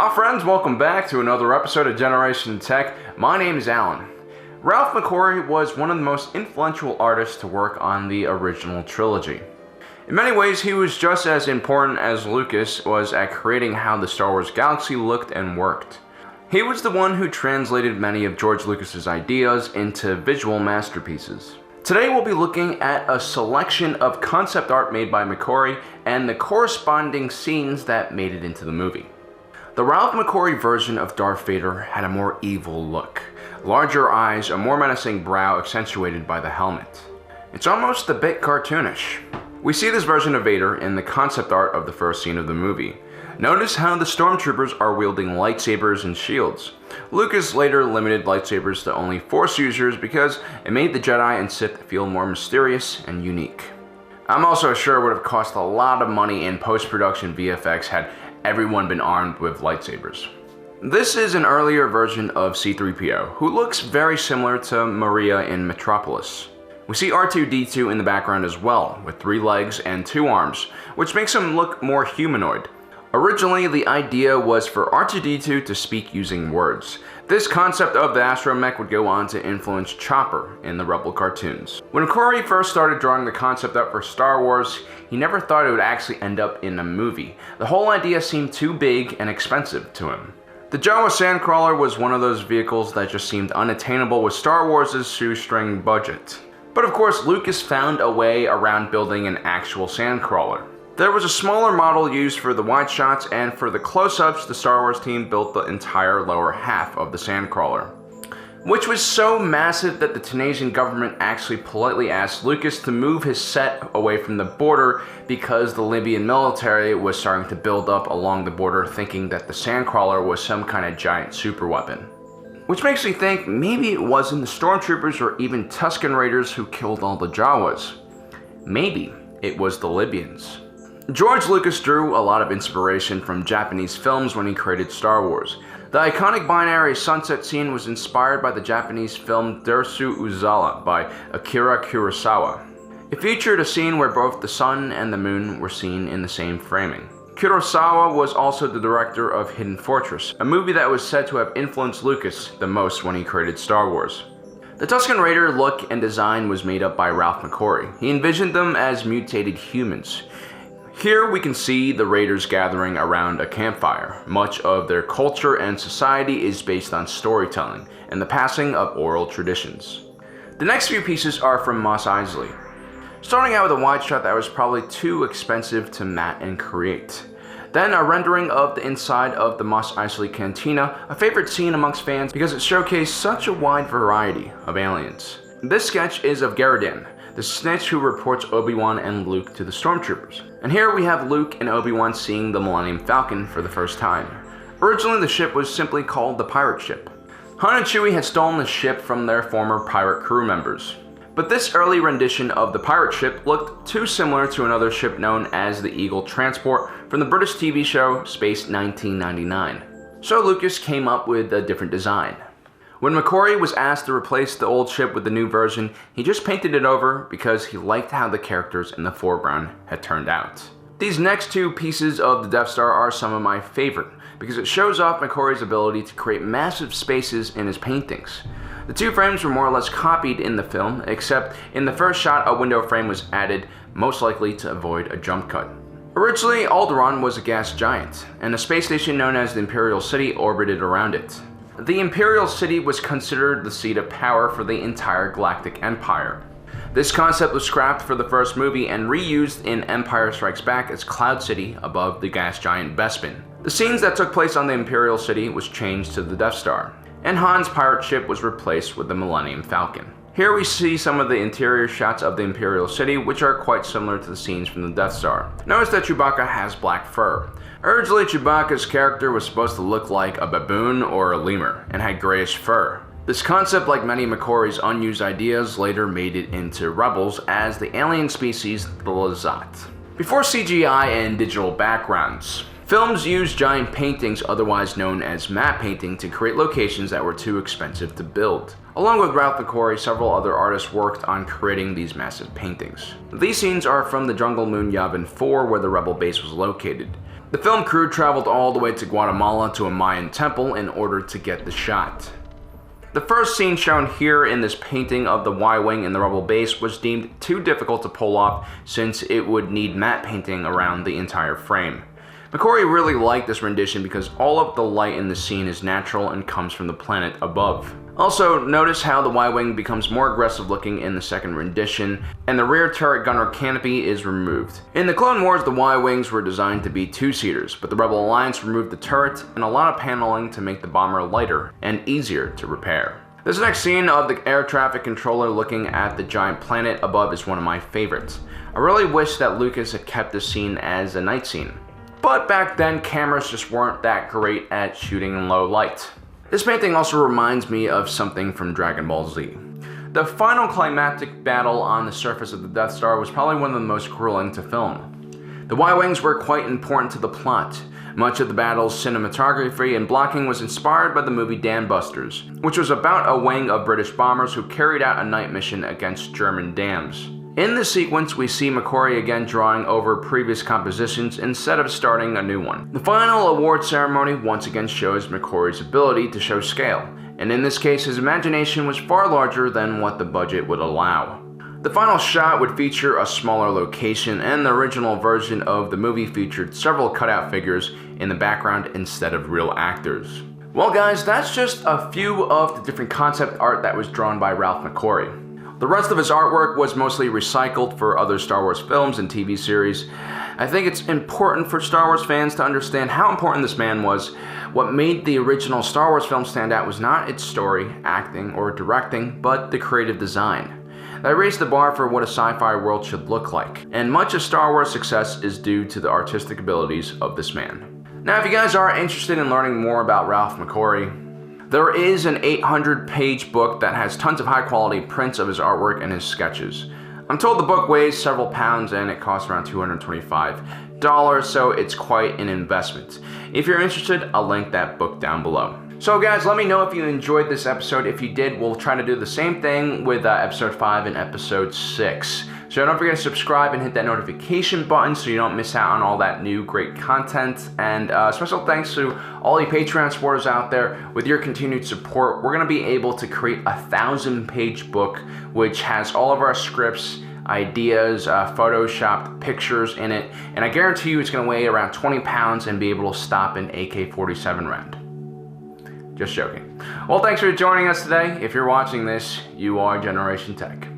Hi friends, welcome back to another episode of Generation Tech. My name is Alan. Ralph Mcquarrie was one of the most influential artists to work on the original trilogy. In many ways, he was just as important as Lucas was at creating how the Star Wars galaxy looked and worked. He was the one who translated many of George Lucas's ideas into visual masterpieces. Today we'll be looking at a selection of concept art made by Mcquarrie and the corresponding scenes that made it into the movie. The Ralph Mcquarrie version of Darth Vader had a more evil look, larger eyes, a more menacing brow accentuated by the helmet. It's almost a bit cartoonish. We see this version of Vader in the concept art of the first scene of the movie. Notice how the stormtroopers are wielding lightsabers and shields. Lucas later limited lightsabers to only Force users because it made the Jedi and Sith feel more mysterious and unique. I'm also sure it would have cost a lot of money in post-production VFX had everyone been armed with lightsabers. This is an earlier version of C-3PO, who looks very similar to Maria in Metropolis. We see R2-D2 in the background as well, with 3 legs and 2 arms, which makes him look more humanoid. Originally, the idea was for R2-D2 to speak using words. This concept of the astromech would go on to influence Chopper in the Rebel cartoons. When Mcquarrie first started drawing the concept up for Star Wars, he never thought it would actually end up in a movie. The whole idea seemed too big and expensive to him. The Jawa Sandcrawler was one of those vehicles that just seemed unattainable with Star Wars' shoestring budget. But of course, Lucas found a way around building an actual Sandcrawler. There was a smaller model used for the wide shots, and for the close-ups, the Star Wars team built the entire lower half of the Sandcrawler, which was so massive that the Tunisian government actually politely asked Lucas to move his set away from the border because the Libyan military was starting to build up along the border, thinking that the Sandcrawler was some kind of giant superweapon. Which makes me think maybe it wasn't the Stormtroopers or even Tusken Raiders who killed all the Jawas. Maybe it was the Libyans. George Lucas drew a lot of inspiration from Japanese films when he created Star Wars. The iconic binary sunset scene was inspired by the Japanese film Dersu Uzala by Akira Kurosawa. It featured a scene where both the sun and the moon were seen in the same framing. Kurosawa was also the director of Hidden Fortress, a movie that was said to have influenced Lucas the most when he created Star Wars. The Tusken Raider look and design was made up by Ralph Mcquarrie. He envisioned them as mutated humans. Here we can see the Raiders gathering around a campfire. Much of their culture and society is based on storytelling and the passing of oral traditions. The next few pieces are from Mos Eisley. Starting out with a wide shot that was probably too expensive to mat and create. Then a rendering of the inside of the Mos Eisley Cantina, a favorite scene amongst fans because it showcased such a wide variety of aliens. This sketch is of Garridan, the snitch who reports Obi-Wan and Luke to the Stormtroopers. And here we have Luke and Obi-Wan seeing the Millennium Falcon for the first time. Originally the ship was simply called the Pirate Ship. Han and Chewie had stolen the ship from their former pirate crew members. But this early rendition of the pirate ship looked too similar to another ship known as the Eagle Transport from the British TV show Space 1999. So Lucas came up with a different design. When Mcquarrie was asked to replace the old ship with the new version, he just painted it over because he liked how the characters in the foreground had turned out. These next 2 pieces of the Death Star are some of my favorite because it shows off Mcquarrie's ability to create massive spaces in his paintings. The 2 frames were more or less copied in the film, except in the first shot a window frame was added, most likely to avoid a jump cut. Originally, Alderaan was a gas giant, and a space station known as the Imperial City orbited around it. The Imperial City was considered the seat of power for the entire Galactic Empire. This concept was scrapped for the first movie and reused in Empire Strikes Back as Cloud City above the gas giant Bespin. The scenes that took place on the Imperial City was changed to the Death Star, and Han's pirate ship was replaced with the Millennium Falcon. Here we see some of the interior shots of the Imperial City, which are quite similar to the scenes from the Death Star. Notice that Chewbacca has black fur. Originally, Chewbacca's character was supposed to look like a baboon or a lemur, and had grayish fur. This concept, like many of Mcquarrie's unused ideas, later made it into Rebels as the alien species, the Lazat. Before CGI and digital backgrounds, films used giant paintings, otherwise known as matte painting, to create locations that were too expensive to build. Along with Ralph Mcquarrie, several other artists worked on creating these massive paintings. These scenes are from the Jungle Moon Yavin 4, where the Rebel base was located. The film crew traveled all the way to Guatemala to a Mayan temple in order to get the shot. The first scene shown here in this painting of the Y-Wing in the Rebel base was deemed too difficult to pull off since it would need matte painting around the entire frame. Mcquarrie really liked this rendition because all of the light in the scene is natural and comes from the planet above. Also, notice how the Y-Wing becomes more aggressive looking in the second rendition, and the rear turret gunner canopy is removed. In the Clone Wars, the Y-Wings were designed to be two-seaters, but the Rebel Alliance removed the turret and a lot of paneling to make the bomber lighter and easier to repair. This next scene of the air traffic controller looking at the giant planet above is one of my favorites. I really wish that Lucas had kept this scene as a night scene. But back then, cameras just weren't that great at shooting in low light. This painting also reminds me of something from Dragon Ball Z. The final climactic battle on the surface of the Death Star was probably one of the most grueling to film. The Y-Wings were quite important to the plot. Much of the battle's cinematography and blocking was inspired by the movie Dam Busters, which was about a wing of British bombers who carried out a night mission against German dams. In this sequence, we see Mcquarrie again drawing over previous compositions instead of starting a new one. The final award ceremony once again shows Mcquarrie's ability to show scale, and in this case his imagination was far larger than what the budget would allow. The final shot would feature a smaller location, and the original version of the movie featured several cutout figures in the background instead of real actors. Well guys, that's just a few of the different concept art that was drawn by Ralph Mcquarrie. The rest of his artwork was mostly recycled for other Star Wars films and TV series. I think it's important for Star Wars fans to understand how important this man was. What made the original Star Wars film stand out was not its story, acting, or directing, but the creative design. That raised the bar for what a sci-fi world should look like, and much of Star Wars' success is due to the artistic abilities of this man. Now, if you guys are interested in learning more about Ralph Mcquarrie, there is an 800-page book that has tons of high-quality prints of his artwork and his sketches. I'm told the book weighs several pounds and it costs around $225, so it's quite an investment. If you're interested, I'll link that book down below. So guys, let me know if you enjoyed this episode. If you did, we'll try to do the same thing with episode 5 and episode 6. So don't forget to subscribe and hit that notification button so you don't miss out on all that new great content. And special thanks to all you Patreon supporters out there. With your continued support, we're going to be able to create a 1,000-page book which has all of our scripts, ideas, photoshopped pictures in it. And I guarantee you it's going to weigh around 20 pounds and be able to stop an AK-47 round. Just joking. Well, thanks for joining us today. If you're watching this, you are Generation Tech.